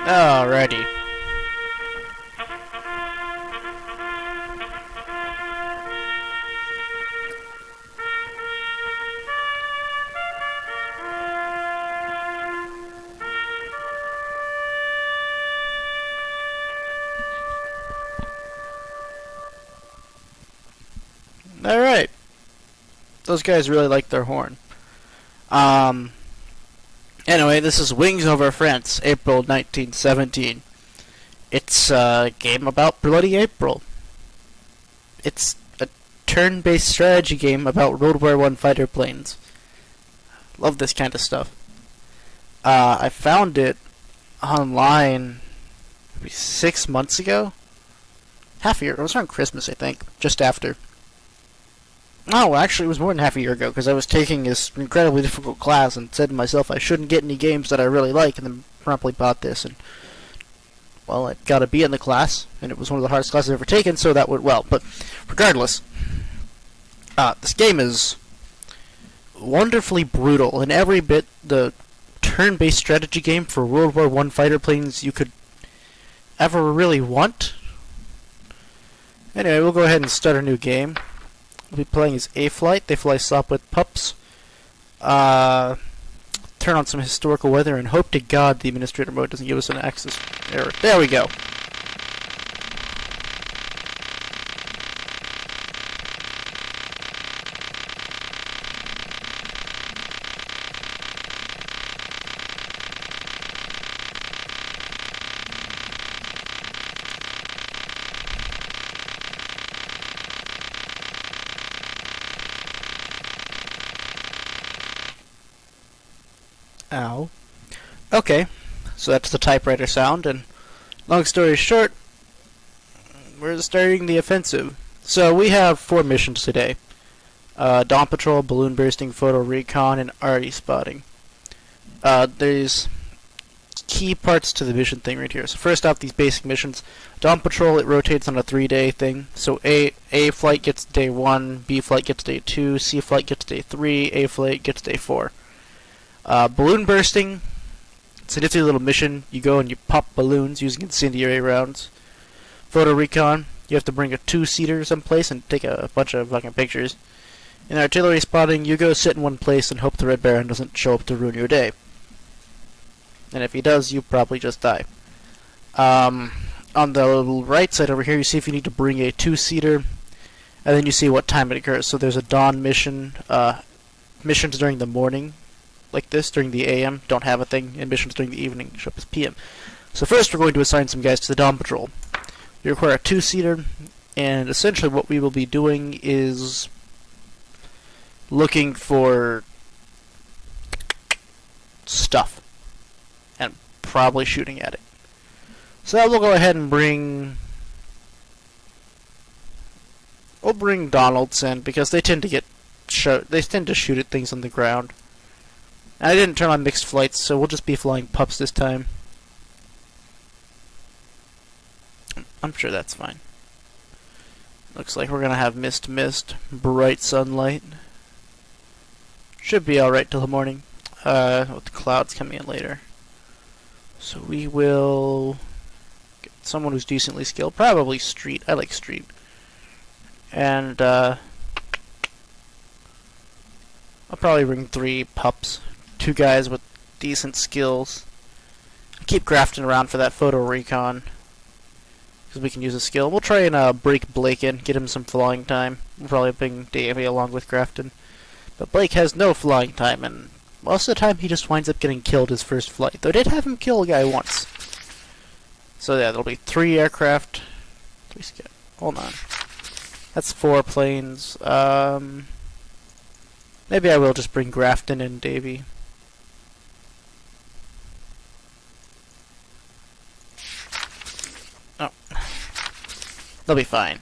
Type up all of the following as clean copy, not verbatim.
Alrighty. Alright. Those guys really like their horn. Anyway, this is Wings Over France, April 1917. It's a game about Bloody April. It's a turn-based strategy game about World War I fighter planes. Love this kind of stuff. I found it online maybe 6 months ago. Half a year. It was around Christmas, I think. Just after. Oh, actually, it was more than half a year ago, because I was taking this incredibly difficult class and said to myself I shouldn't get any games that I really like, and then promptly bought this, and, well, I got a B in the class, and it was one of the hardest classes I've ever taken, so that went well. But, regardless, this game is wonderfully brutal, and every bit the turn-based strategy game for World War I fighter planes you could ever really want. Anyway, we'll go ahead and start a new game. We'll be playing as A-Flight. They fly Sopwith pups. Turn on some historical weather and hope to God the administrator mode doesn't give us an access error. There we go. Ow. Okay, so that's the typewriter sound, and long story short, we're starting the offensive. So we have 4 missions today. Dawn Patrol, Balloon Bursting, Photo Recon, and Arty Spotting. There's key parts to the mission thing right here. So first off, these basic missions. Dawn Patrol, it rotates on a 3-day thing. So A Flight gets day 1, B Flight gets day 2, C Flight gets day 3, A Flight gets day 4. Balloon Bursting, it's a nifty little mission. You go and you pop balloons using incendiary rounds. Photo Recon, you have to bring a 2-seater someplace and take a bunch of fucking pictures. In Artillery Spotting, you go sit in one place and hope the Red Baron doesn't show up to ruin your day. And if he does, you probably just die. On the right side over here, you see if you need to bring a 2-seater, and then you see what time it occurs. So there's a dawn mission, missions during the morning, like this, during the AM, don't have a thing, and missions during the evening, show up as PM. So first we're going to assign some guys to the Dawn Patrol. You require a 2-seater, and essentially what we will be doing is looking for stuff, and probably shooting at it. So we'll go ahead and we'll bring Donaldson, because they tend to shoot at things on the ground. I didn't turn on mixed flights, so we'll just be flying pups this time. I'm sure that's fine. Looks like we're gonna have mist, bright sunlight. Should be alright till the morning, with the clouds coming in later. So we will get someone who's decently skilled, probably Street. I like Street. And, I'll probably bring 3 pups. 2 guys with decent skills. Keep grafting around for that Photo Recon, because we can use a skill. We'll try and break Blake in, get him some flying time. We'll probably bring Davey along with Grafton. But Blake has no flying time, and most of the time he just winds up getting killed his first flight. Though I did have him kill a guy once. So yeah, there'll be 3 aircraft. 3 hold on. That's 4 planes. Maybe I will just bring Grafton and Davey. Oh. They'll be fine.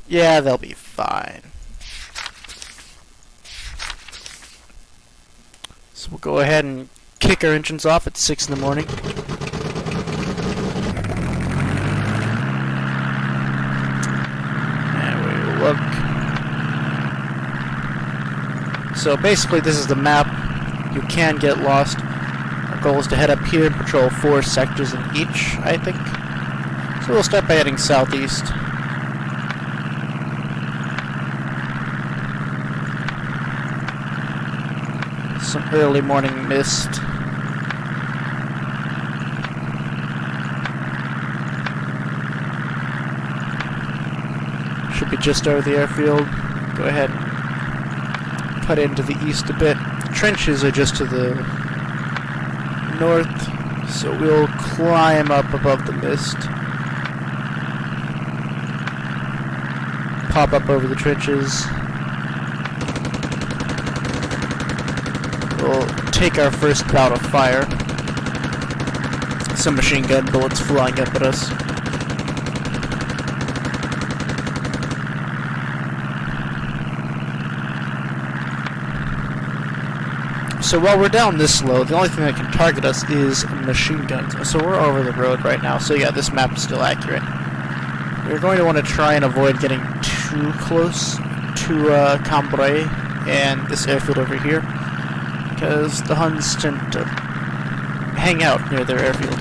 Yeah, they'll be fine. So we'll go ahead and kick our engines off at 6 in the morning. And we look. So basically this is the map. You can get lost. Our goal is to head up here and patrol 4 sectors in each, I think. So we'll start by heading southeast. Some early morning mist. Should be just over the airfield. Go ahead and cut into the east a bit. The trenches are just to the north, so we'll climb up above the mist. Pop up over the trenches. We'll take our first bout of fire. Some machine gun bullets flying up at us. So while we're down this low, the only thing that can target us is machine guns. So we're over the road right now. So yeah, this map is still accurate. We're going to want to try and avoid getting too close to Cambrai and this airfield over here, because the Huns tend to hang out near their airfield.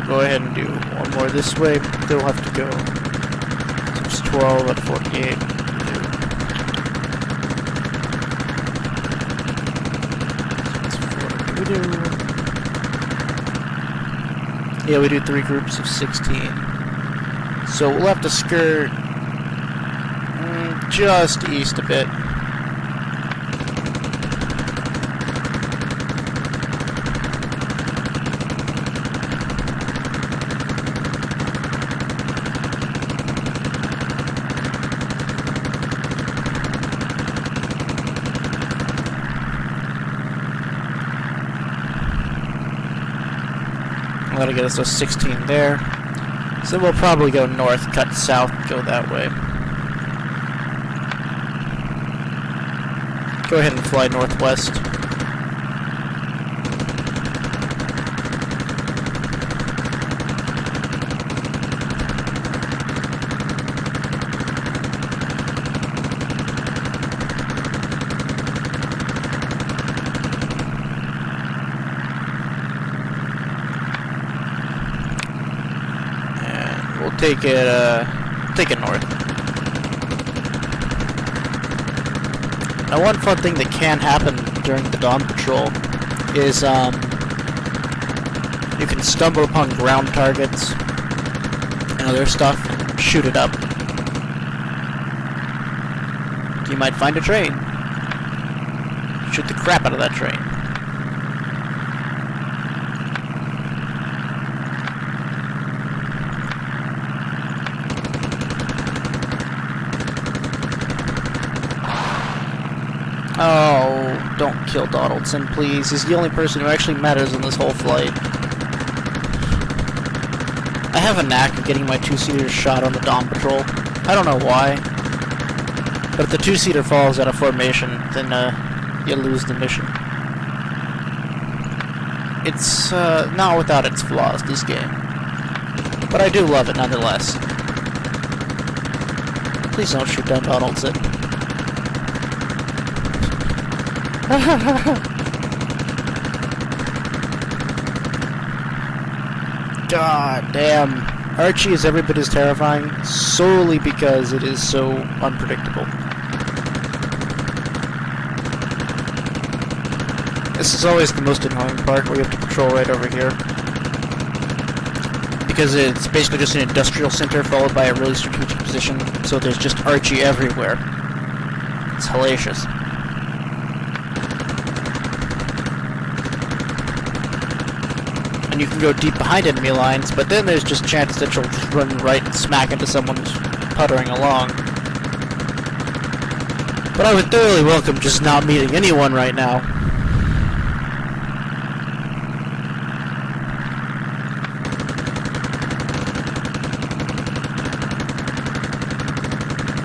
Go ahead and do one more this way, they'll have to go. So it's 12 at 48. Yeah, we do 3 groups of 16. So we'll have to skirt just east a bit. That'll get us to 16 there. So we'll probably go north, cut south, go that way. Go ahead and fly northwest. Take it north. Now, one fun thing that can happen during the dawn patrol is you can stumble upon ground targets and other stuff, and shoot it up. You might find a train. Shoot the crap out of that train. Oh, don't kill Donaldson, please. He's the only person who actually matters in this whole flight. I have a knack of getting my 2-seater shot on the dawn patrol. I don't know why. But if the 2-seater falls out of formation, then you lose the mission. It's not without its flaws, this game. But I do love it nonetheless. Please don't shoot down Donaldson. God damn. Archie is every bit as terrifying solely because it is so unpredictable. This is always the most annoying part, where you have to patrol right over here. Because it's basically just an industrial center followed by a really strategic position, so there's just Archie everywhere. It's hellacious. And you can go deep behind enemy lines, but then there's just chances that you'll just run right and smack into someone who's puttering along. But I would thoroughly welcome just not meeting anyone right now.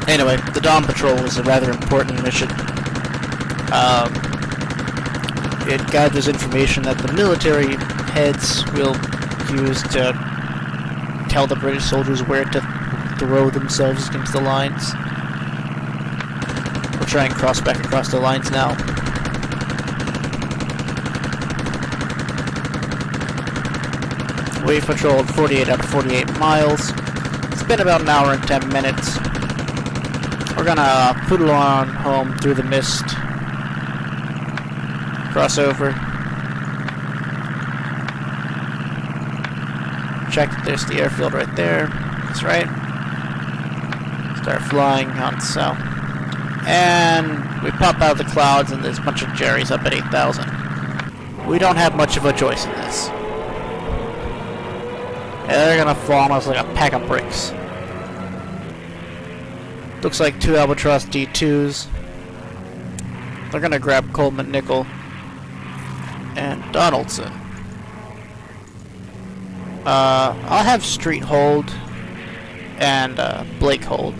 Anyway, the Dawn Patrol was a rather important mission. It gathers information that the military heads will use to tell the British soldiers where to throw themselves against the lines. We'll try and cross back across the lines now. We've patrolled 48 out of 48 miles. It's been about an hour and 10 minutes. We're gonna poodle on home through the mist. Cross over. Check that there's the airfield right there. That's right. Start flying on south. And we pop out of the clouds and there's a bunch of Jerrys up at 8,000. We don't have much of a choice in this. And they're gonna fall on us like a pack of bricks. Looks like 2 Albatross D2s. They're gonna grab Coleman Nickel and Donaldson. I'll have Street hold and Blake hold.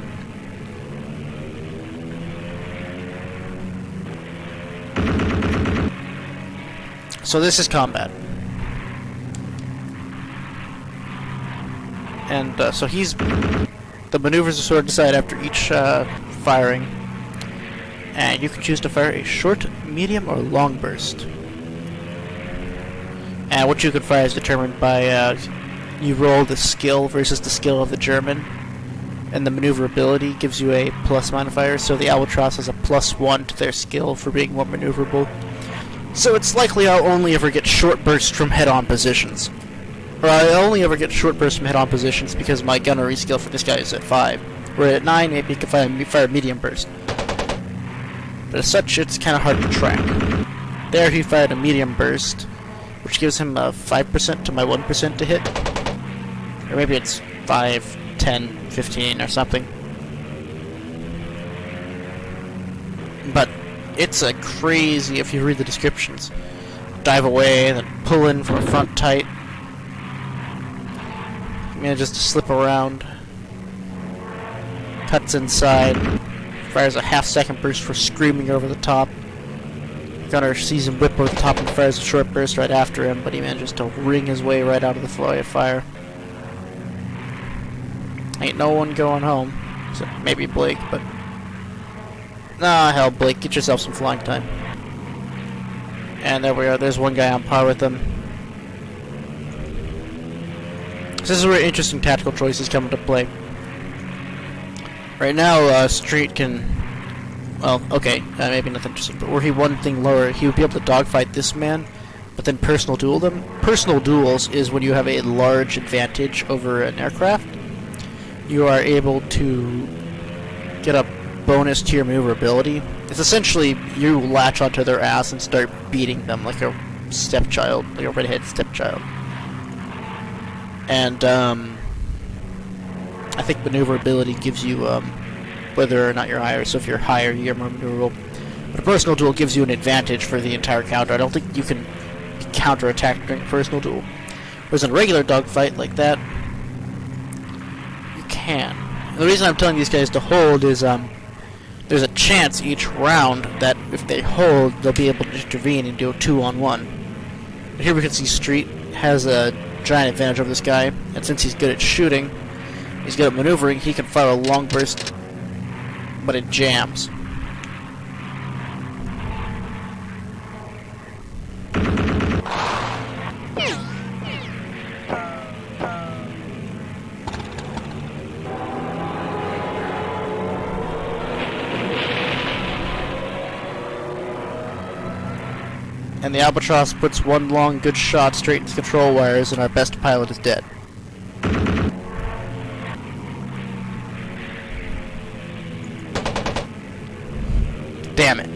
So this is combat. And so the maneuvers are sort of decided after each firing. And you can choose to fire a short, medium, or long burst. And what you can fire is determined by you roll the skill versus the skill of the German. And the maneuverability gives you a plus modifier, so the Albatross has a +1 to their skill for being more maneuverable. So it's likely I'll only ever get short bursts from head-on positions. Or I'll only ever get short bursts from head-on positions because my gunnery skill for this guy is at 5. Where at 9, maybe you can fire a medium burst. But as such, it's kind of hard to track. There he fired a medium burst, which gives him a 5% to my 1% to hit. Or maybe it's 5, 10, 15 or something. But it's a crazy, if you read the descriptions. Dive away, then pull in from a front tight. Manages to slip around. Cuts inside. Fires a half-second burst for screaming over the top. Gunner sees him whip over the top and fires a short burst right after him, but he manages to ring his way right out of the flow of fire. Ain't no one going home. Except maybe Blake, but... Nah, hell, Blake, get yourself some flying time. And there we are, there's one guy on par with him. This is where interesting tactical choices come into play. Right now, Street can... Well, okay, maybe nothing interesting, but were he one thing lower, he would be able to dogfight this man, but then personal duel them. Personal duels is when you have a large advantage over an aircraft. You are able to get a bonus to your maneuverability. It's essentially you latch onto their ass and start beating them like a stepchild, like a redhead stepchild. And I think maneuverability gives you whether or not you're higher. So if you're higher, you're more maneuverable. But a personal duel gives you an advantage for the entire counter. I don't think you can counterattack during personal duel. Whereas in a regular dogfight like that, you can. And the reason I'm telling these guys to hold is there's a chance each round that if they hold, they'll be able to intervene and do a 2-on-1. But here we can see Street has a giant advantage over this guy, and since he's good at shooting, he's good at maneuvering, he can fire a long burst, but it jams. And the Albatross puts one long good shot straight into the control wires, and our best pilot is dead. Damn it.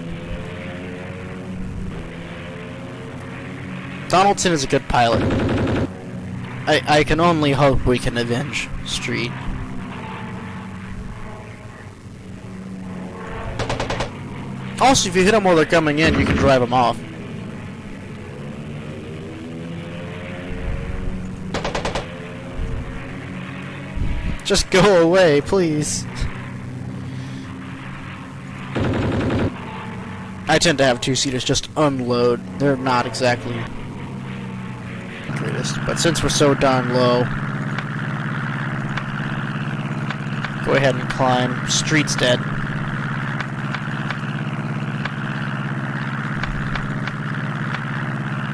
Donaldson is a good pilot. I can only hope we can avenge Street. Also, if you hit them while they're coming in, you can drive them off. Just go away, please. I tend to have two-seaters just unload. They're not exactly the greatest. But since we're so darn low, go ahead and climb. Street's dead.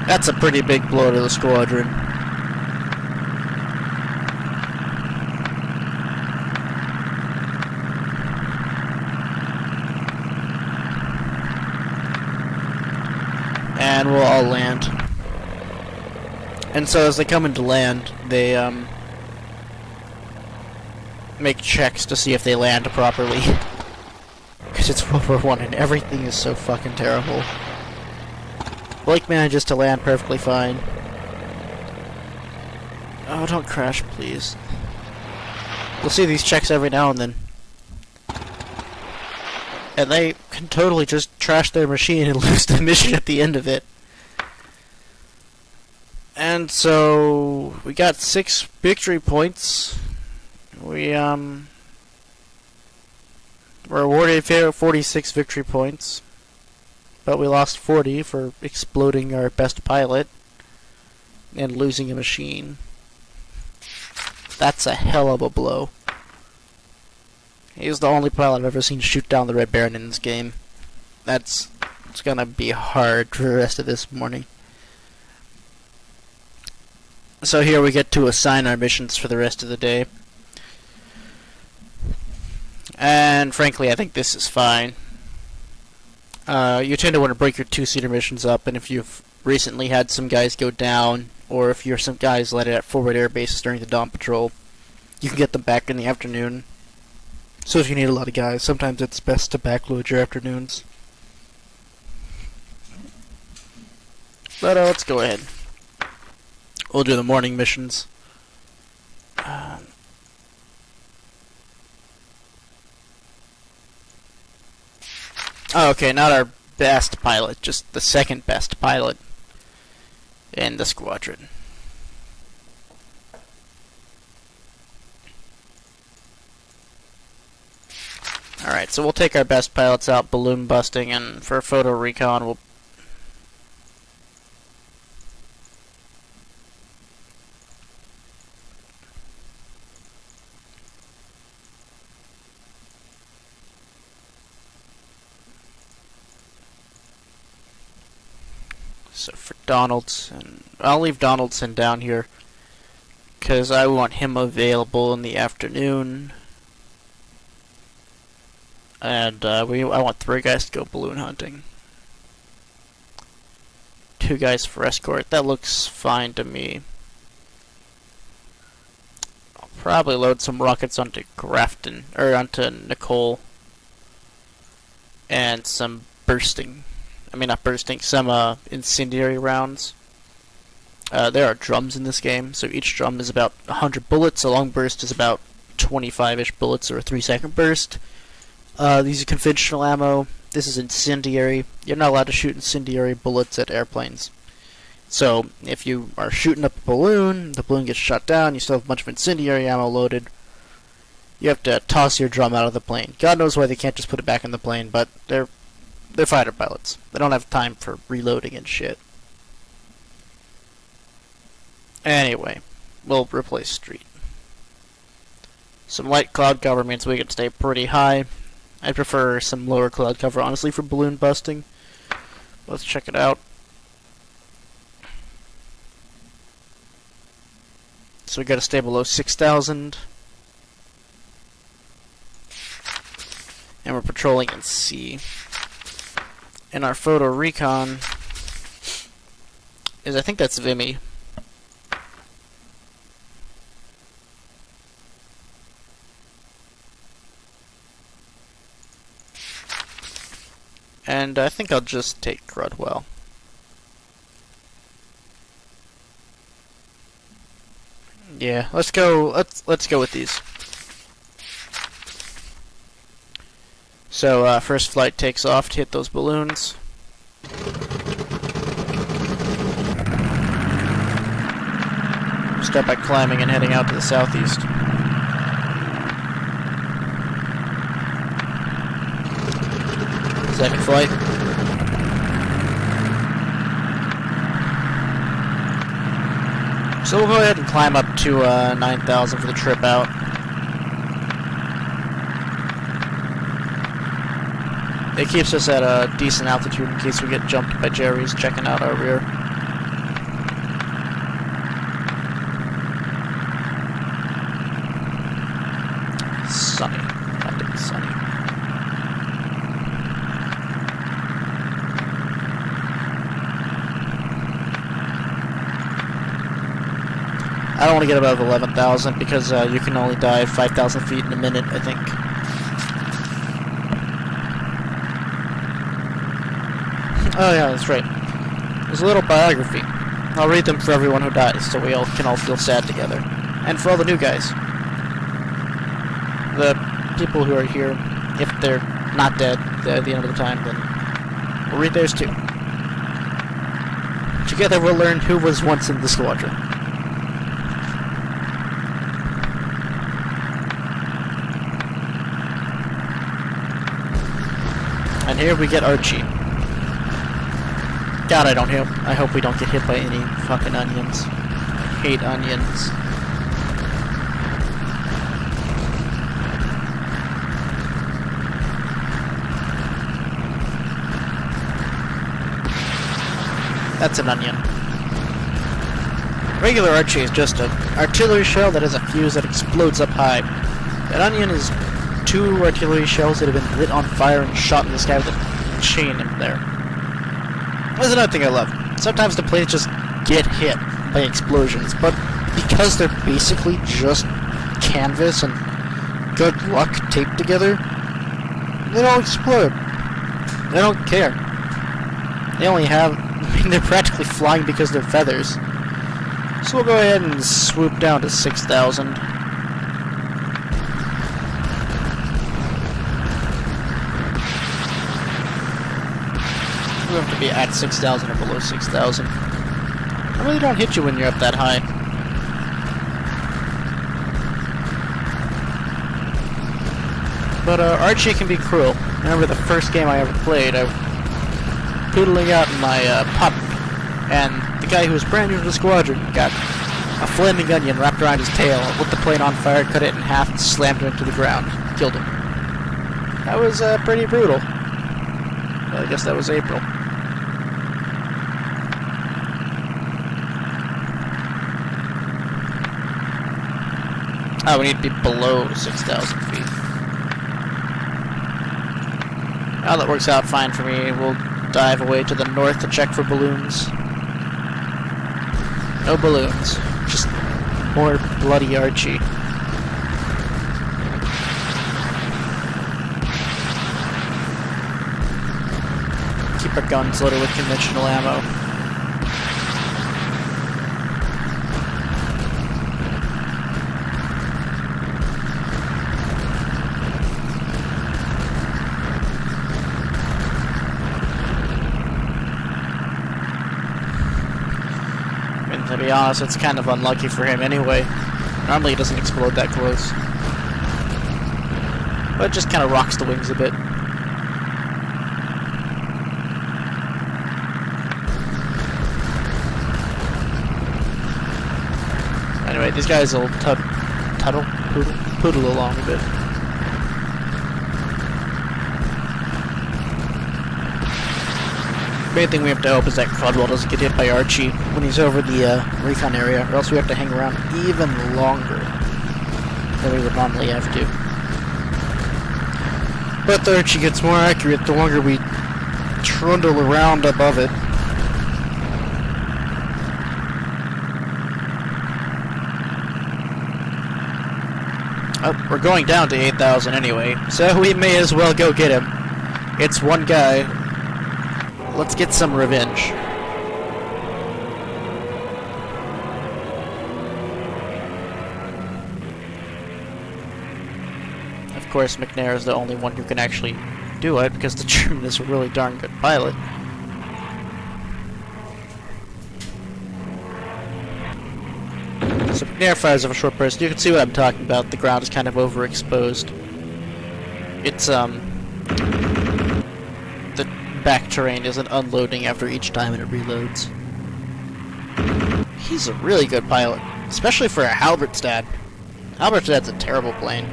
That's a pretty big blow to the squadron. And we'll all land. And so as they come into land, they make checks to see if they land properly. Because it's World War I and everything is so fucking terrible. Blake manages to land perfectly fine. Oh, don't crash, please. You'll see these checks every now and then. And they can totally just trash their machine and lose the mission at the end of it. And so we got 6 victory points. We were awarded 46 victory points, but we lost 40 for exploding our best pilot and losing a machine. That's a hell of a blow. He's the only pilot I've ever seen shoot down the Red Baron in this game. It's gonna be hard for the rest of this morning. So here we get to assign our missions for the rest of the day. And frankly, I think this is fine. You tend to want to break your two-seater missions up, and if you've recently had some guys go down, or if you're some guys landed at forward air bases during the dawn patrol, you can get them back in the afternoon. So if you need a lot of guys, sometimes it's best to backload your afternoons. But let's go ahead. We'll do the morning missions. Okay, not our best pilot, just the second best pilot in the squadron. Alright, so we'll take our best pilots out balloon busting, and for photo recon we'll so for Donaldson, I'll leave Donaldson down here because I want him available in the afternoon. And I want 3 guys to go balloon hunting. 2 guys for escort. That looks fine to me. I'll probably load some rockets onto Grafton, or onto Nicole. And some bursting. Some incendiary rounds. There are drums in this game, so each drum is about 100 bullets. A long burst is about 25-ish bullets, or a 3-second burst. These are conventional ammo. This is incendiary. You're not allowed to shoot incendiary bullets at airplanes. So, if you are shooting up a balloon, the balloon gets shot down, you still have a bunch of incendiary ammo loaded, you have to toss your drum out of the plane. God knows why they can't just put it back in the plane, but they're fighter pilots. They don't have time for reloading and shit. Anyway, we'll replace street. Some light cloud cover means we can stay pretty high. I prefer some lower cloud cover, honestly, for balloon busting. Let's check it out. So we gotta stay below 6,000. And we're patrolling in C. And our photo recon is, I think that's Vimy. And I think I'll just take Crudwell. Yeah, let's go with these. So first flight takes off to hit those balloons. Start by climbing and heading out to the southeast. Second flight. So we'll go ahead and climb up to 9,000 for the trip out. It keeps us at a decent altitude in case we get jumped by Jerry's checking out our rear. Sunny. Kind of sunny. I don't want to get above 11,000 because you can only dive 5,000 feet in a minute, I think. Oh yeah, that's right. There's a little biography. I'll read them for everyone who dies, so we all can all feel sad together. And for all the new guys. The people who are here, if they're not dead at the end of the time, then we'll read theirs too. Together we'll learn who was once in the squadron. And here we get Archie. God, I hope we don't get hit by any fucking onions. I hate onions. That's an onion. Regular Archie is just an artillery shell that has a fuse that explodes up high. An onion is 2 artillery shells that have been lit on fire and shot in the sky with a chain in there. That's another thing I love. Sometimes the planes just get hit by explosions, but because they're basically just canvas and good luck taped together, they don't explode. They don't care. They only have... I mean, they're practically flying because they're feathers. So we'll go ahead and swoop down to 6,000. You have to be at 6,000 or below 6,000. I really don't hit you when you're up that high. But Archie can be cruel. I remember the first game I ever played, I was poodling out in my pup, and the guy who was brand new to the squadron got a flaming onion wrapped around his tail, lit the plane on fire, cut it in half, and slammed it into the ground. Killed him. That was pretty brutal. Well, I guess that was April. Oh, we need to be below 6,000 feet. Now that works out fine for me. We'll dive away to the north to check for balloons. No balloons. Just more bloody Archie. Keep our guns loaded with conventional ammo. To be honest, it's kind of unlucky for him anyway. Normally he doesn't explode that close. But it just kind of rocks the wings a bit. Anyway, these guys will poodle along a bit. The main thing we have to hope is that Crudwell doesn't get hit by Archie when he's over the recon area, or else we have to hang around even longer than we would normally have to. But the Archie gets more accurate the longer we trundle around above it. Oh, we're going down to 8,000 anyway, so we may as well go get him. It's one guy. Let's get some revenge. Of course, McNair is the only one who can actually do it, because the German is a really darn good pilot. So McNair fires off a short burst. You can see what I'm talking about. The ground is kind of overexposed. It's, back terrain isn't unloading after each time it reloads. He's a really good pilot, especially for a Halberstadt. Halberstadt's a terrible plane.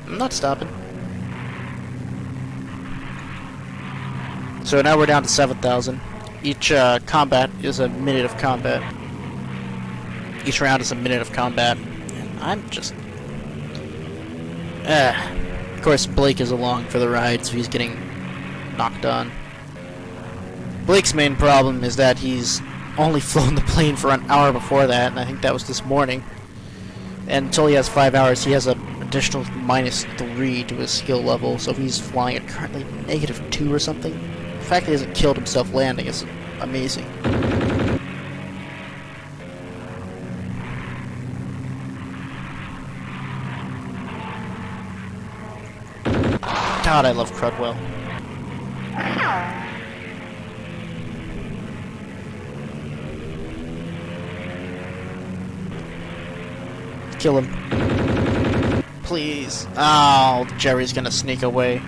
I'm not stopping. So now we're down to 7,000. Each combat is a minute of combat. Each round is a minute of combat. And I'm just... Of course, Blake is along for the ride, so he's getting knocked on. Blake's main problem is that he's only flown the plane for an hour before that, and I think that was this morning. And until he has 5 hours, he has an additional -3 to his skill level, so he's flying at currently -2 or something. The fact that he hasn't killed himself landing is amazing. God, I love Crudwell. Kill him. Please. Oh, Jerry's gonna sneak away.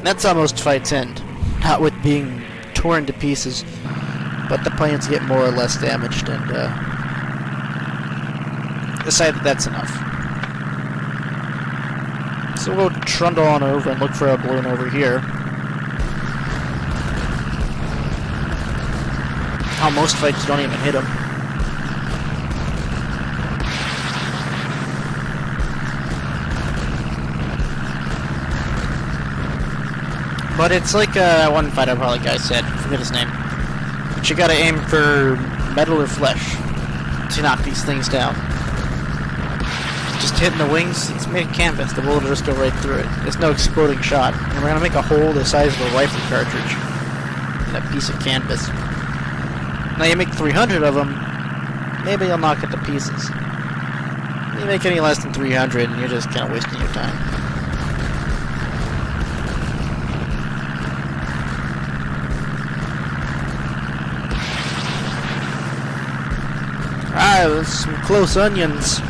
That's how most fights end. Not with being torn to pieces, but the planes get more or less damaged and decide that that's enough. So we'll trundle on over and look for a balloon over here. How most fights don't even hit him. But it's like one fighter probably guy said, I forget his name. But you gotta aim for metal or flesh to knock these things down. Just hitting the wings, it's made of canvas, the bullet will just go right through it. There's no exploding shot. And we're gonna make a hole the size of a rifle cartridge in that piece of canvas. Now you make 300 of them, maybe you'll knock it to pieces. You make any less than 300 and you're just kind of wasting your time. Ah, those some close onions.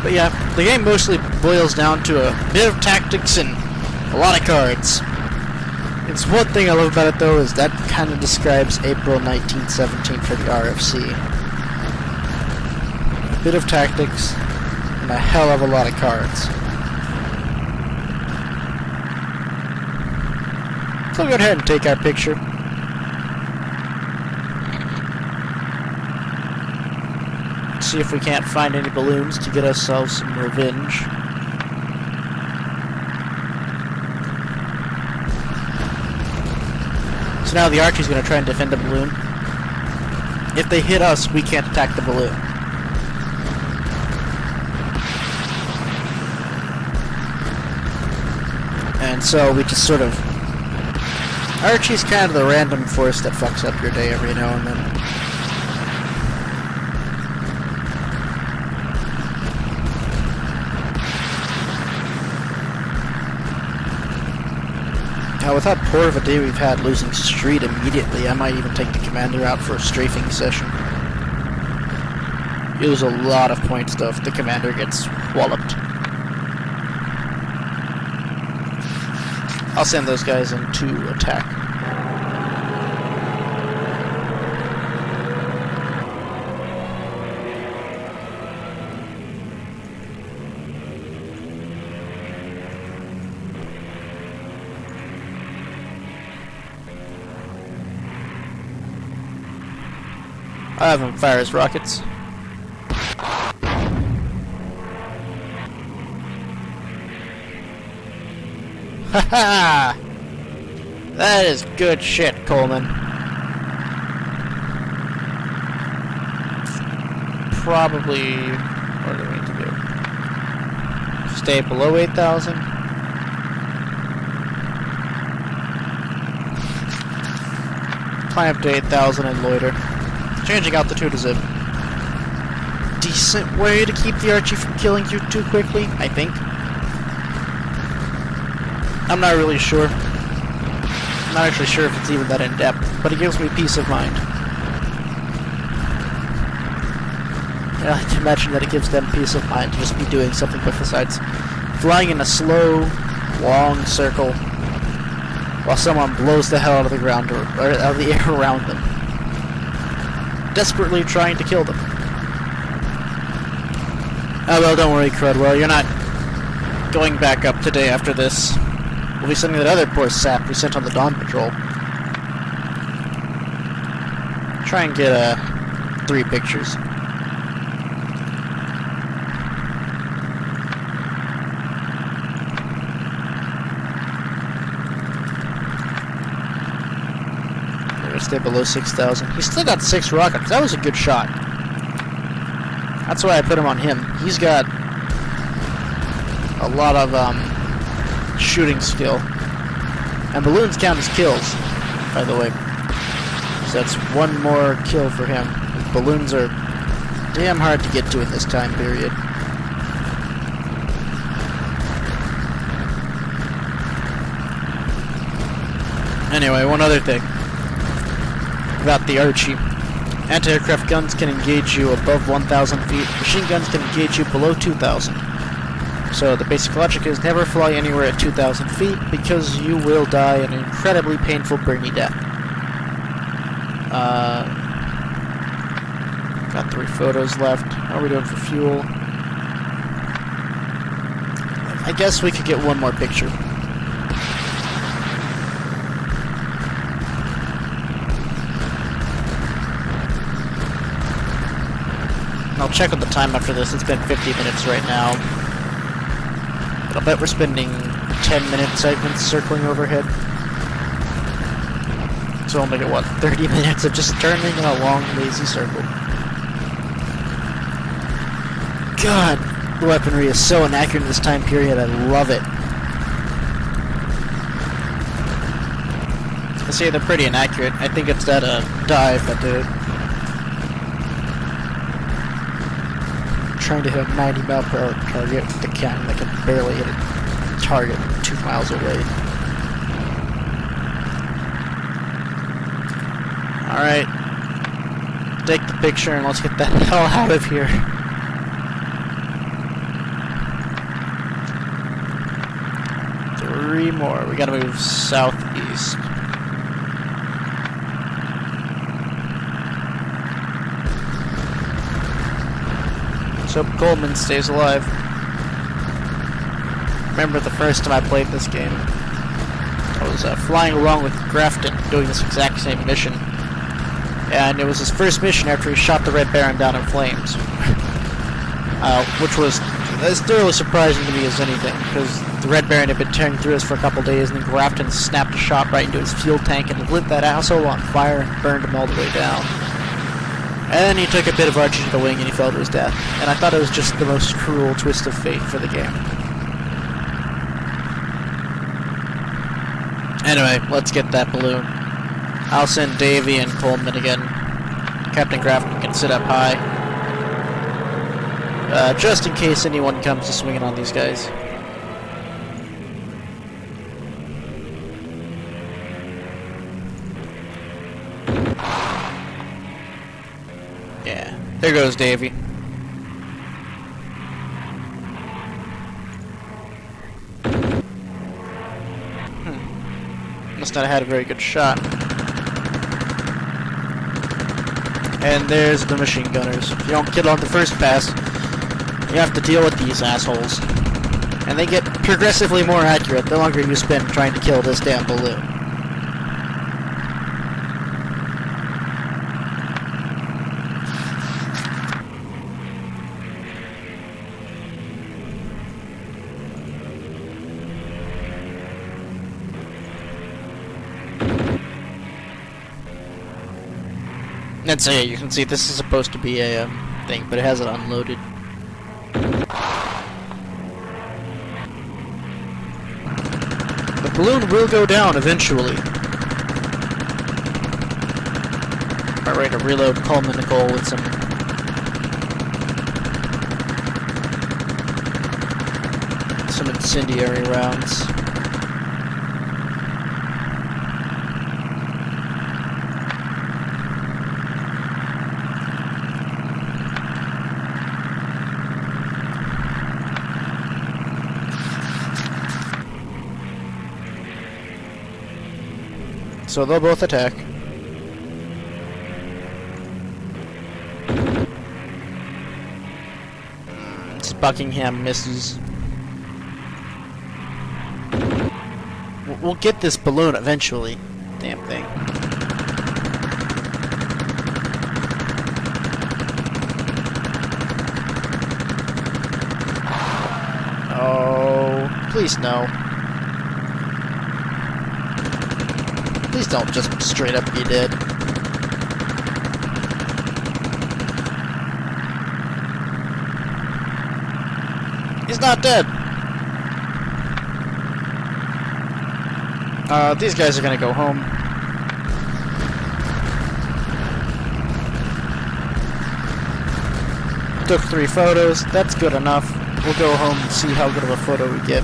But yeah, the game mostly boils down to a bit of tactics and a lot of cards. It's one thing I love about it though is that kind of describes April 1917 for the RFC. A bit of tactics and a hell of a lot of cards. So go ahead and take our picture. See if we can't find any balloons to get ourselves some revenge. So now the Archie's going to try and defend the balloon. If they hit us, we can't attack the balloon. And so we just sort of... Archie's kind of the random force that fucks up your day every now and then. Now, with how poor of a day we've had losing Street immediately, I might even take the commander out for a strafing session. You lose a lot of points though if the commander gets walloped. I'll send those guys in to attack. I have him fire his rockets. Haha! That is good shit, Coleman. Probably... what do we need to do? Stay below 8,000? Climb up to 8,000 and loiter. Changing altitude is a decent way to keep the Archie from killing you too quickly, I think. I'm not really sure. I'm not actually sure if it's even that in-depth, but it gives me peace of mind. I like to imagine that it gives them peace of mind to just be doing something besides flying in a slow, long circle while someone blows the hell out of the ground or out of the air around them, desperately trying to kill them. Oh well, don't worry, Crudwell, you're not going back up today after this. We'll be sending that other poor sap we sent on the Dawn Patrol. Try and get 3 pictures. Stay below 6,000. He's still got 6 rockets. That was a good shot. That's why I put him on him. He's got a lot of shooting skill. And balloons count as kills, by the way. So that's 1 more kill for him. Balloons are damn hard to get to in this time period. Anyway, one other thing about the Archie. Anti-aircraft guns can engage you above 1,000 feet. Machine guns can engage you below 2,000. So the basic logic is never fly anywhere at 2,000 feet because you will die an incredibly painful burny death. Got 3 photos left. How are we doing for fuel? I guess we could get 1 more picture. I'll check on the time after this. It's been 50 minutes right now. But I'll bet we're spending 10-minute segments circling overhead. So I'll make it, what, 30 minutes of just turning in a long, lazy circle. God, the weaponry is so inaccurate in this time period. I love it. I say they're pretty inaccurate. I think it's that dive that did it. Trying to hit a 90-mile-per-hour target with the cannon that can barely hit a target 2 miles away. Alright. Take the picture and let's get the hell out of here. Three more. We gotta move southeast. Let's hope Coleman stays alive. Remember the first time I played this game, I was flying along with Grafton, doing this exact same mission. And it was his first mission after he shot the Red Baron down in flames. Which was as thoroughly surprising to me as anything, because the Red Baron had been tearing through us for a couple days, and then Grafton snapped a shot right into his fuel tank and lit that asshole on fire and burned him all the way down. And then he took a bit of Archie to the wing and he fell to his death. And I thought it was just the most cruel twist of fate for the game. Anyway, let's get that balloon. I'll send Davy and Coleman again. Captain Grafton can sit up high. Just in case anyone comes to swinging on these guys. Yeah, there goes Davy. Must not have had a very good shot. And there's the machine gunners. If you don't kill on the first pass, you have to deal with these assholes. And they get progressively more accurate the longer you spend trying to kill this damn balloon. And so yeah, you can see this is supposed to be a thing, but it has it unloaded. The balloon will go down eventually. I'm ready to reload Coleman Nicole with some incendiary rounds. So they'll both attack. Buckingham misses. We'll get this balloon eventually. Damn thing. Oh, please no. Please don't just straight up be dead. He's not dead. These guys are gonna go home. Took 3 photos. That's good enough. We'll go home and see how good of a photo we get.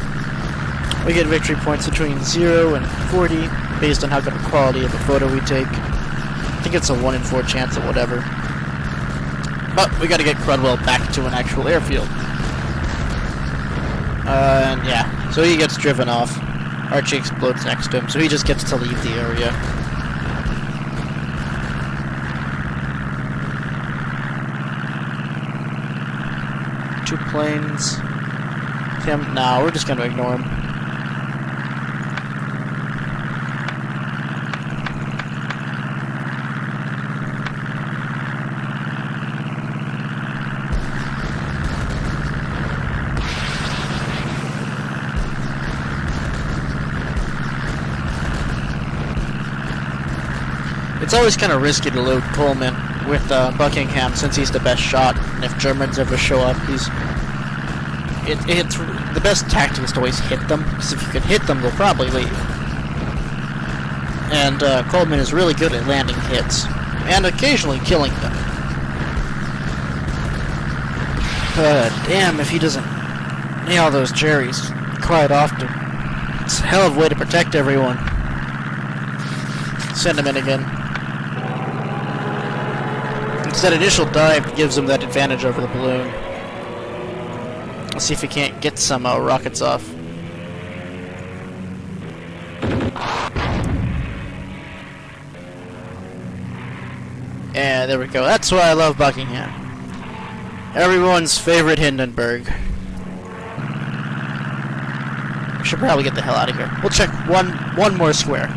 We get victory points between 0 and 40 based on how good of quality of a photo we take. I think it's a 1 in 4 chance of whatever. But we gotta get Crudwell back to an actual airfield. And yeah, so he gets driven off. Archie explodes next to him, so he just gets to leave the area. Two planes. Him? Nah, we're just gonna ignore him. It's always kind of risky to load Coleman with Buckingham since he's the best shot, and if Germans ever show up, it's the best tactic is to always hit them, because if you can hit them, they'll probably leave. And Coleman is really good at landing hits, and occasionally killing them. Damn if he doesn't nail those Jerrys quite often. It's a hell of a way to protect everyone. Send him in again. That initial dive gives him that advantage over the balloon. Let's see if he can't get some rockets off. Yeah, there we go. That's why I love Buckingham. Everyone's favorite Hindenburg. We should probably get the hell out of here. We'll check one more square.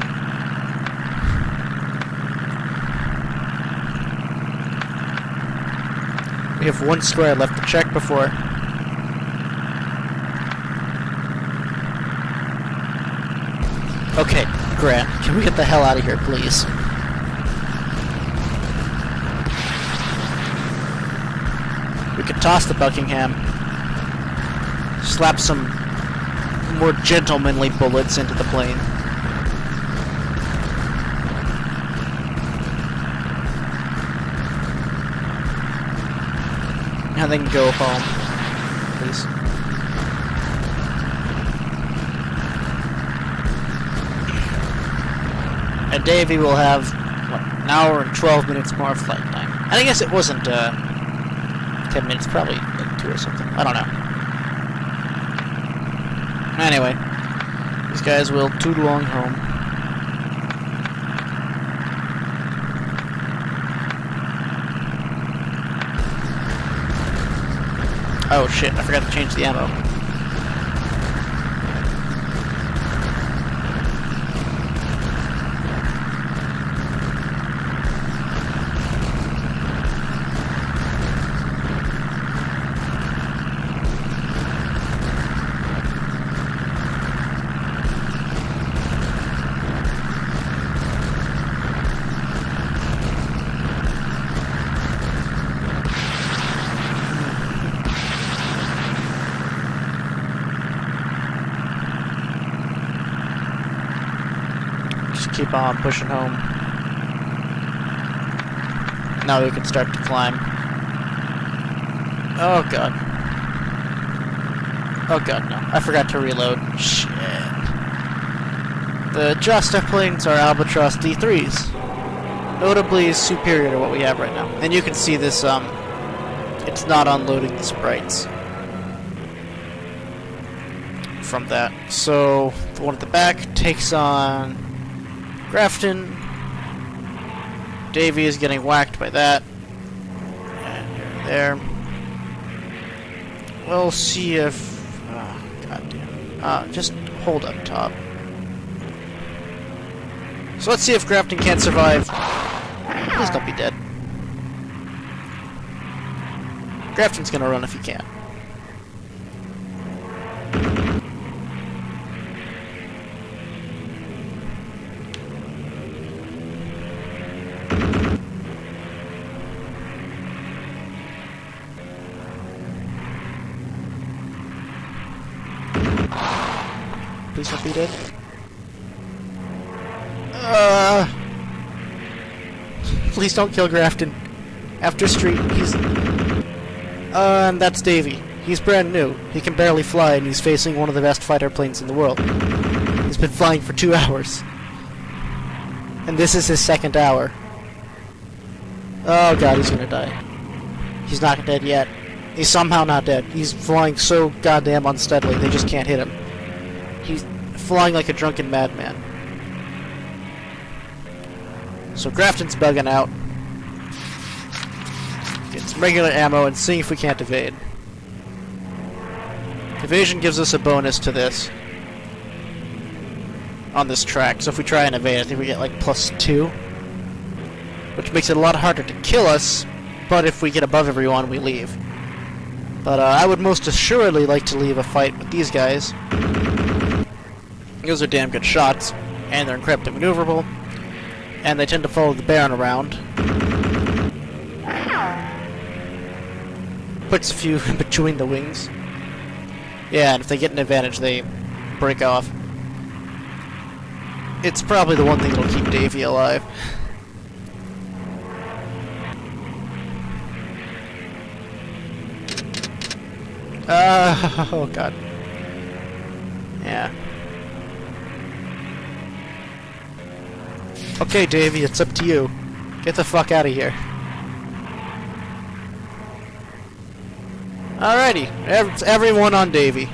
We have 1 square left to check before. Okay, Grant, can we get the hell out of here, please? We could toss the Buckingham. Slap some more gentlemanly bullets into the plane. And then go home, please. And Davy will have, what, an hour and 12 minutes more flight time. And I guess it wasn't 10 minutes, probably like 2 or something. I don't know. Anyway, these guys will tootle along home. Oh shit, I forgot to change the ammo. Keep on pushing home. Now we can start to climb. Oh god. Oh god, no. I forgot to reload. Shit. The Josta planes are Albatross D3s. Notably superior to what we have right now. And you can see this, it's not unloading the sprites from that. So, the one at the back takes on Grafton. Davy is getting whacked by that. And you're there. We'll see if... Oh, goddamn. Just hold up top. So let's see if Grafton can't survive. Please don't be dead. Grafton's gonna run if he can. Please don't be dead. Please don't kill Grafton. After Street, he's... and that's Davy. He's brand new. He can barely fly, and he's facing one of the best fighter planes in the world. He's been flying for 2 hours. And this is his 2nd hour. Oh god, he's gonna die. He's not dead yet. He's somehow not dead. He's flying so goddamn unsteadily, they just can't hit him. He's flying like a drunken madman. So Grafton's bugging out. Get some regular ammo and see if we can't evade. Evasion gives us a bonus to this. On this track. So if we try and evade, I think we get like +2. Which makes it a lot harder to kill us. But if we get above everyone, we leave. But I would most assuredly like to leave a fight with these guys. Those are damn good shots. And they're incredibly maneuverable. And they tend to follow the Baron around. Puts a few in between the wings. Yeah, and if they get an advantage, they break off. It's probably the one thing that'll keep Davy alive. Oh god. Yeah. Okay, Davy, it's up to you. Get the fuck out of here. Alrighty, everyone on Davy.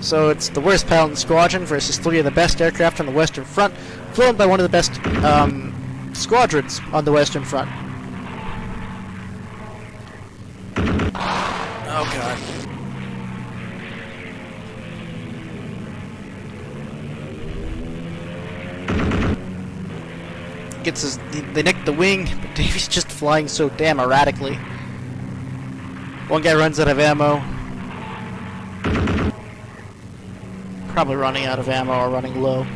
So it's the worst pilot in the squadron versus 3 of the best aircraft on the Western Front, flown by one of the best squadrons on the Western Front. Oh god. Gets his, they nicked the wing, but Davy's just flying so damn erratically. One guy runs out of ammo. Probably running out of ammo or running low.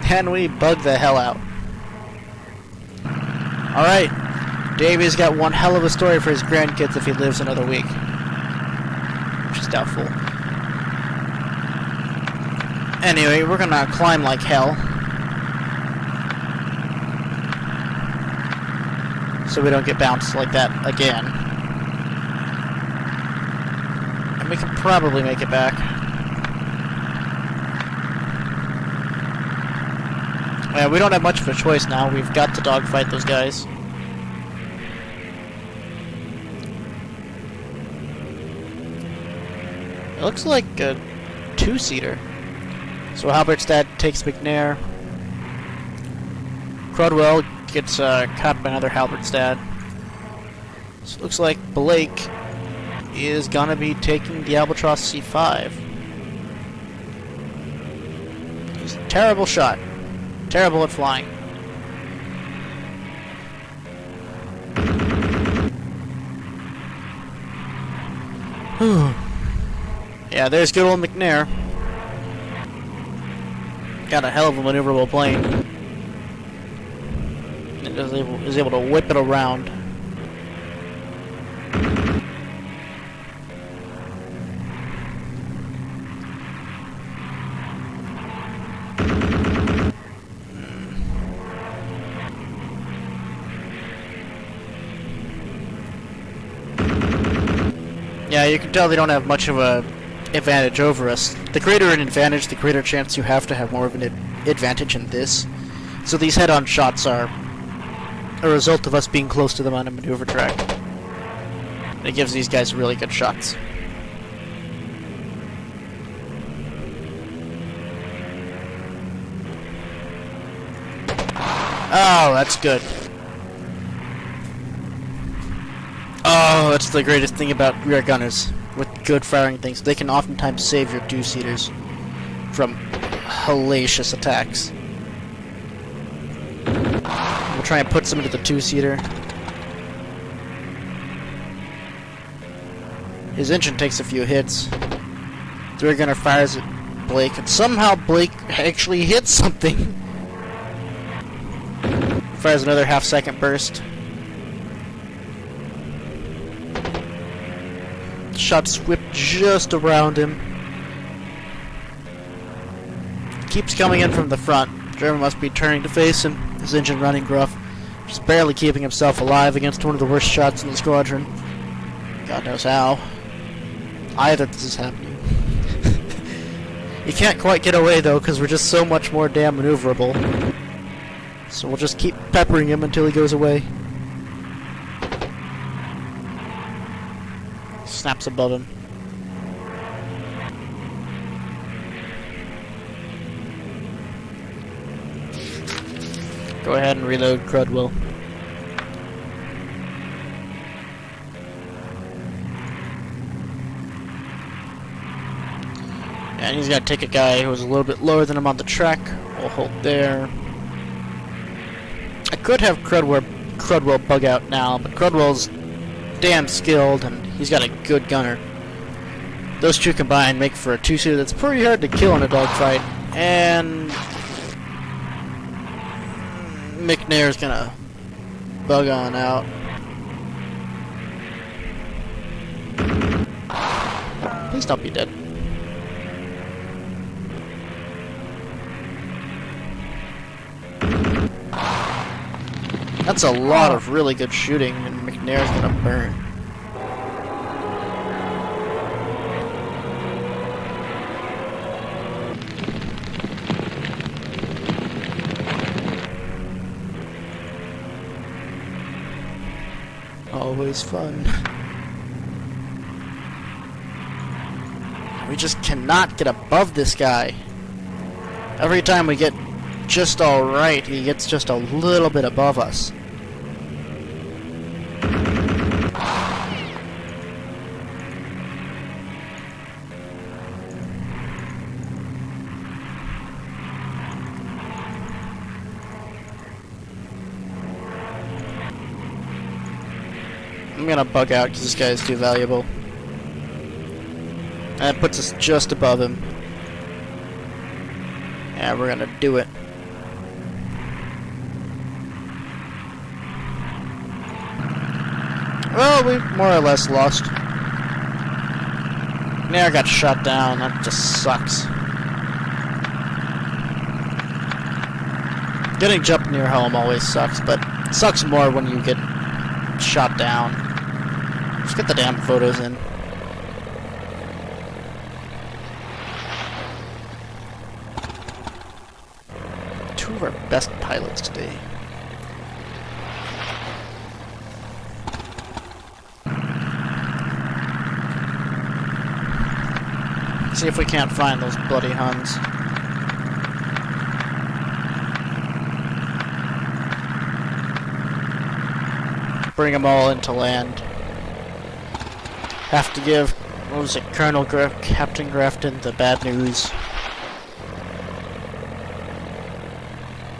And we bug the hell out. Alright, Davy's got one hell of a story for his grandkids if he lives another week. Which is doubtful. Anyway, we're gonna climb like hell. So we don't get bounced like that again. And we can probably make it back. Yeah, we don't have much of a choice now. We've got to dogfight those guys. It looks like a 2-seater. So Halberstad takes McNair. Crodwell gets caught by another Halberstad. So it looks like Blake is gonna be taking the Albatross C5. He's a terrible shot. Terrible at flying. Whew. Yeah, there's good old McNair. Got a hell of a maneuverable plane. And is able to whip it around. Yeah, you can tell they don't have much of a advantage over us. The greater an advantage, the greater chance you have to have more of an advantage in this. So these head-on shots are a result of us being close to them on a maneuver track. And it gives these guys really good shots. Oh, that's good. Oh, that's the greatest thing about rear gunners with good firing things. They can oftentimes save your two-seaters from hellacious attacks. We'll try and put some into the two-seater. His engine takes a few hits. The rear gunner fires at Blake, and somehow Blake actually hits something. Fires another half-second burst. Shots whip just around him. Keeps coming in from the front. German must be turning to face him. His engine running gruff. Just barely keeping himself alive against one of the worst shots in the squadron. God knows how. Either this is happening. You can't quite get away though, because we're just so much more damn maneuverable. So we'll just keep peppering him until he goes away. Snaps above him. Go ahead and reload Crudwell. And he's got to take a guy who was a little bit lower than him on the track. We'll hold there. I could have Crudwell bug out now, but Crudwell's damn skilled and he's got a good gunner. Those two combined make for a two-seater that's pretty hard to kill in a dogfight. And McNair's gonna bug on out. Please don't be dead. That's a lot of really good shooting, and McNair's gonna burn. Always fun. We just cannot get above this guy. Every time we get just alright, he gets just a little bit above us. I'm gonna bug out because this guy is too valuable. That puts us just above him. Yeah, we're gonna do it. Well, we more or less lost. Nair got shot down. That just sucks. Getting jumped near home always sucks, but it sucks more when you get shot down. Just get the damn photos in. Two of our best pilots today. See if we can't find those bloody Huns. Bring them all into land. Have to give, what was it, Captain Grafton the bad news.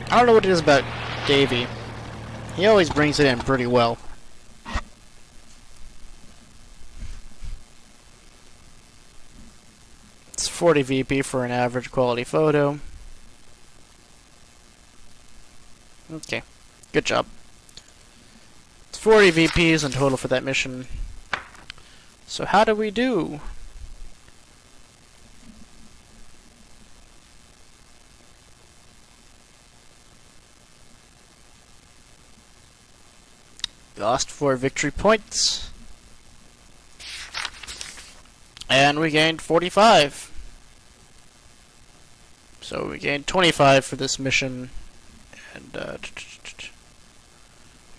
I don't know what it is about Davey. He always brings it in pretty well. It's 40 VP for an average quality photo. Okay, good job. It's 40 VPs in total for that mission. So how do we do? Lost 4 victory points. And we gained 45. So we gained 25 for this mission. And,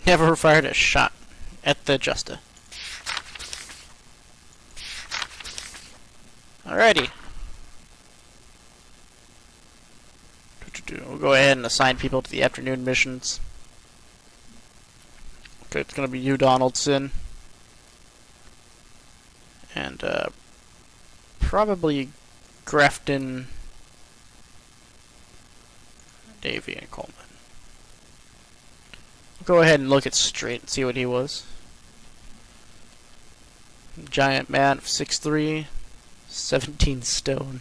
never fired a shot at the Justa. Alrighty. We'll go ahead and assign people to the afternoon missions. Okay, it's gonna be you, Donaldson. And, probably Grafton, Davey, and Coleman. We'll go ahead and look at Straight and see what he was. Giant man of 6'3", 17 stone.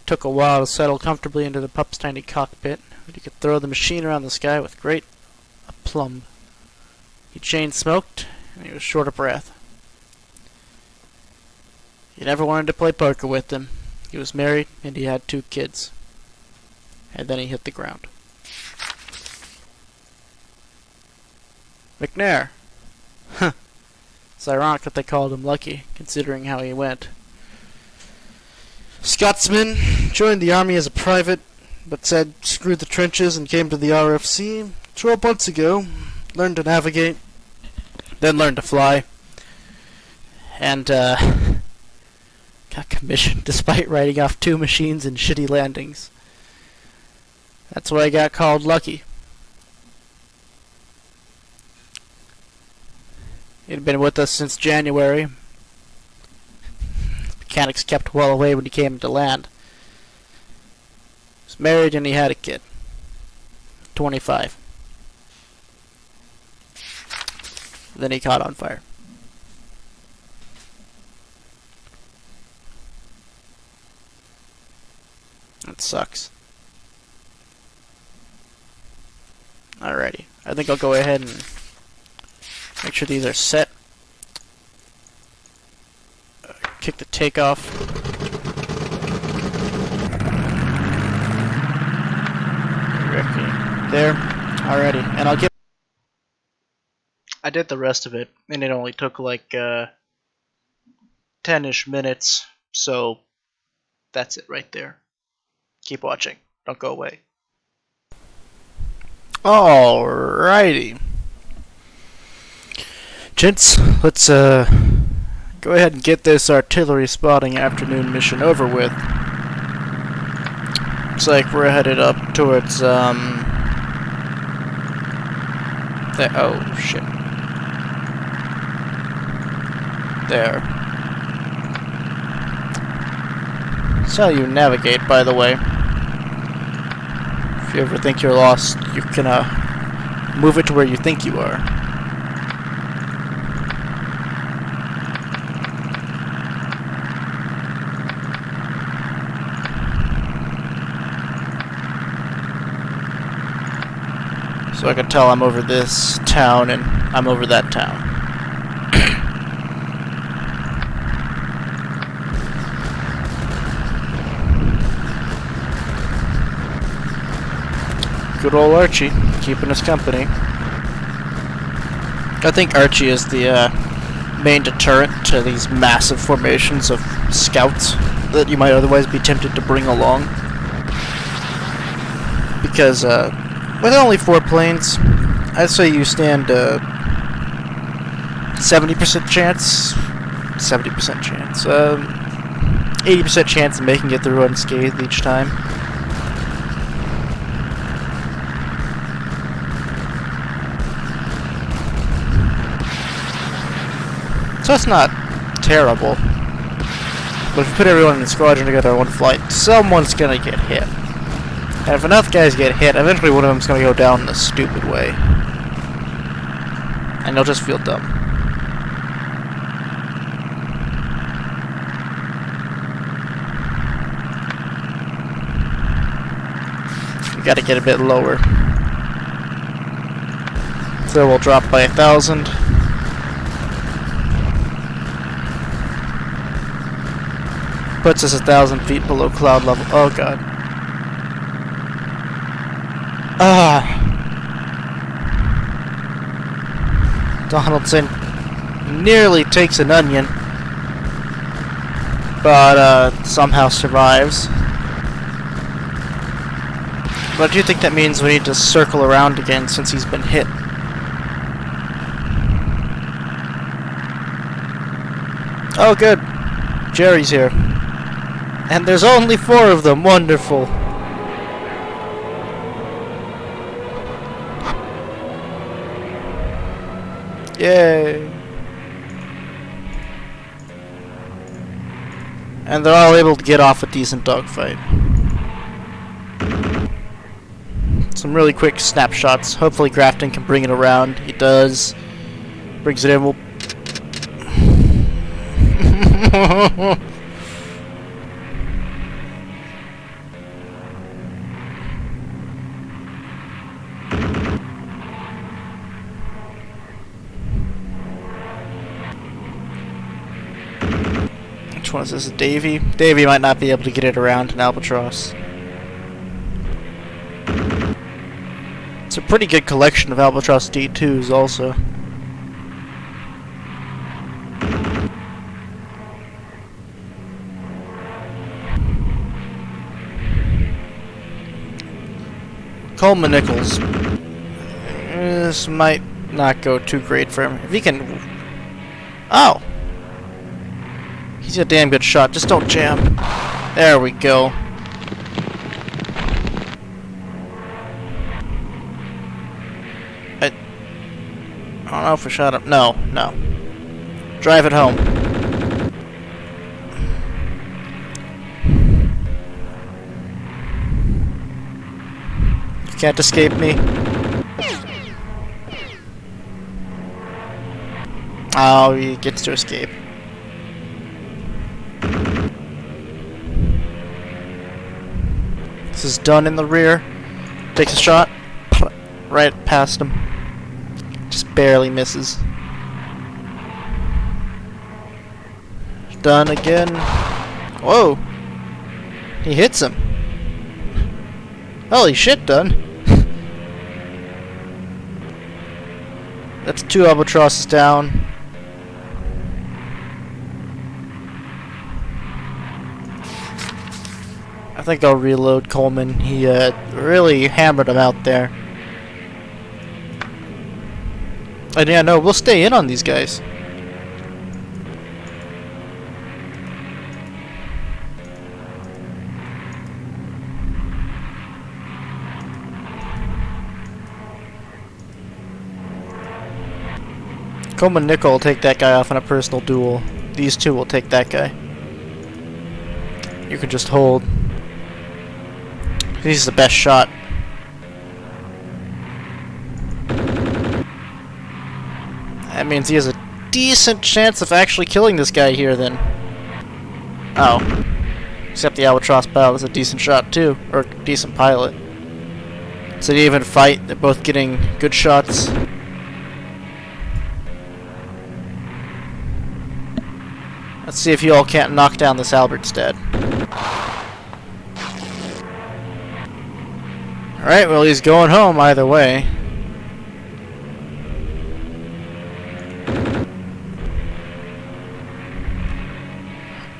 Took a while to settle comfortably into the pup's tiny cockpit, but he could throw the machine around the sky with great aplomb. He chain smoked, and he was short of breath. He never wanted to play poker with him. He was married, and he had 2 kids. And then he hit the ground. McNair. Huh. It's ironic that they called him Lucky, considering how he went. Scotsman joined the army as a private, but said screw the trenches and came to the RFC 12 months ago. Learned to navigate, then learned to fly, and got commissioned despite writing off 2 machines and shitty landings. That's why I got called Lucky. He'd been with us since January. Mechanics kept well away when he came to land. He was married and he had a kid. 25. Then he caught on fire. That sucks. Alrighty. I think I'll go ahead and make sure these are set. Kick the takeoff. There. Alrighty. And I'll get. I did the rest of it, and it only took like 10-ish minutes, so that's it right there. Keep watching. Don't go away. Alrighty. Gents, let's go ahead and get this artillery spotting afternoon mission over with. Looks like we're headed up towards oh shit. There. That's how you navigate, by the way. If you ever think you're lost, you can move it to where you think you are. So I can tell I'm over this town and I'm over that town. Good old Archie, keeping us company. I think Archie is the main deterrent to these massive formations of scouts that you might otherwise be tempted to bring along. Because with only 4 planes, I'd say you stand 70% chance, 70% chance, 80% chance of making it through unscathed each time. So it's not terrible. But if you put everyone in the squadron together on one flight, someone's gonna get hit. And if enough guys get hit, eventually one of them's gonna go down in a stupid way. And they'll just feel dumb. We gotta get a bit lower. So we'll drop by 1,000. Puts us 1,000 feet below cloud level. Oh god. Donaldson nearly takes an onion. but somehow survives. But I do think that means we need to circle around again since he's been hit. Oh good, Jerry's here. And there's only 4 of them, wonderful. Yay. And they're all able to get off a decent dogfight. Some really quick snapshots. Hopefully Grafton can bring it around. He does. Brings it in. We'll Which one is this? Davy? Davy might not be able to get it around an Albatross. It's a pretty good collection of Albatross D2s also. Coleman Nichols. This might not go too great for him. If he can... Oh! He's a damn good shot. Just don't jam. There we go. I don't know if we shot him. No, no. Drive it home. You can't escape me. Oh, he gets to escape. This is done in the rear. Takes a shot. Right past him. Just barely misses. Done again. Whoa! He hits him. Holy shit, done. That's 2 albatrosses down. I think I'll reload Coleman. He really hammered him out there. And yeah, no, we'll stay in on these guys. Coleman Nickel will take that guy off in a personal duel. These 2 will take that guy. You can just hold. He's the best shot. That means he has a decent chance of actually killing this guy here then. Oh. Except the Albatross pilot is a decent shot too. Or decent pilot. So they even fight. They're both getting good shots. Let's see if you all can't knock down this Albertstead. Alright, well he's going home either way.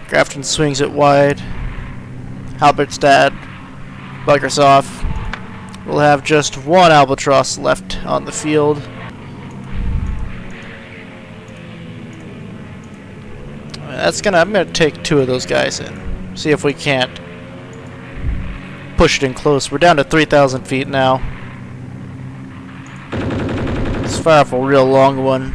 Grafton swings it wide. Halbertstad buggers off. We'll have just 1 Albatross left on the field. I'm gonna take 2 of those guys in. See if we can't push it in close. We're down to 3,000 feet now. Let's fire off a real long one.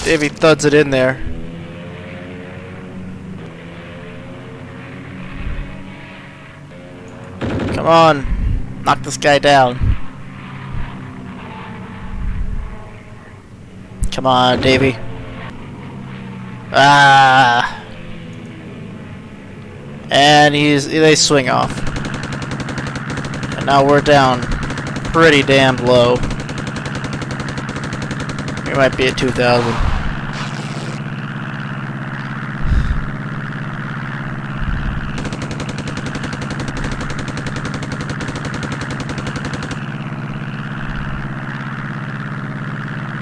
Davey thuds it in there. Come on, knock this guy down. Come on, Davey. Ah! And they swing off. And now we're down pretty damn low. We might be at 2,000.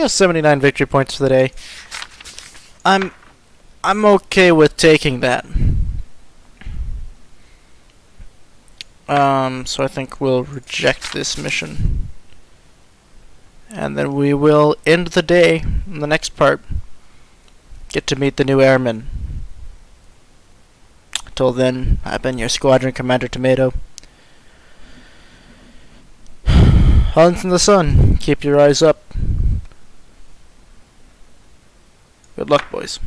We have 79 victory points for the day. I'm okay with taking that. So I think we'll reject this mission. And then we will end the day in the next part. Get to meet the new airmen. Until then, I've been your Squadron Commander Tomato. Hunt in the sun. Keep your eyes up. Good luck, boys.